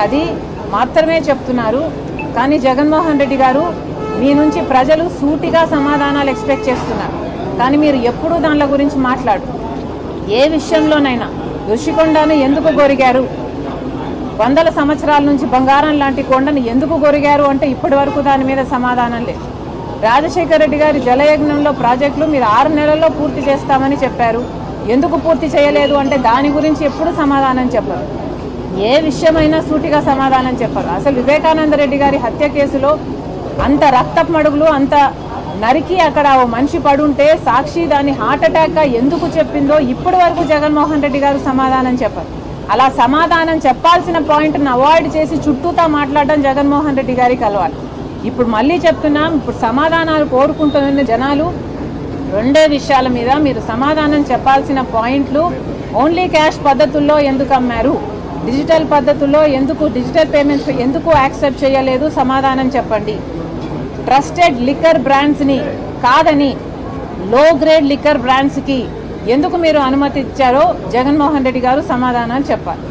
అది మాత్రమే చెప్తున్నారు. కానీ జగన్మోహన్ రెడ్డి గారు మీ నుంచి ప్రజలు సూటిగా సమాధానాలు ఎక్స్పెక్ట్ చేస్తున్నారు. కానీ మీరు ఎప్పుడూ దానిల గురించి మాట్లాడు. ఏ విషయంలోనైనా ఋషికొండను ఎందుకు గొరిగారు, వందల సంవత్సరాల నుంచి బంగారం లాంటి కొండను ఎందుకు గొరిగారు అంటే ఇప్పటి వరకు దాని మీద సమాధానం లేదు. రాజశేఖర రెడ్డి గారి జలయజ్ఞంలో ప్రాజెక్టులు మీరు 6 నెలల్లో పూర్తి చేస్తామని చెప్పారు. ఎందుకు పూర్తి చేయలేదు అంటే దాని గురించి ఎప్పుడు సమాధానం చెప్పరు. ఏ విషయమైనా సూటిగా సమాధానం చెప్పరు. అసలు వివేకానంద రెడ్డి గారి హత్య కేసులో అంత రక్తపు మడుగులు అంత నరికి అక్కడ ఓ మనిషి పడుంటే సాక్షి దాన్ని హార్ట్ అటాక్గా ఎందుకు చెప్పిందో ఇప్పటి వరకు జగన్మోహన్ రెడ్డి గారు సమాధానం చెప్పరు. అలా సమాధానం చెప్పాల్సిన పాయింట్ని అవాయిడ్ చేసి చుట్టూతా మాట్లాడడం జగన్మోహన్ రెడ్డి గారికి అలవాటు. ఇప్పుడు మళ్ళీ చెప్తున్నాం, ఇప్పుడు సమాధానాలు కోరుకుంటున్న జనాలు రెండే విషయాల మీద మీరు సమాధానం చెప్పాల్సిన పాయింట్లు. ఓన్లీ క్యాష్ పద్ధతుల్లో ఎందుకు అమ్మారు, డిజిటల్ పద్ధతుల్లో ఎందుకు, డిజిటల్ పేమెంట్స్ ఎందుకు యాక్సెప్ట్ చేయలేదు, సమాధానం చెప్పండి. ట్రస్టెడ్ లిక్కర్ బ్రాండ్స్ని కాదని లో గ్రేడ్ లిక్కర్ బ్రాండ్స్కి ఎందుకు మీరు అనుమతి ఇచ్చారో జగన్మోహన్ రెడ్డి గారు సమాధానాలు చెప్పాలి.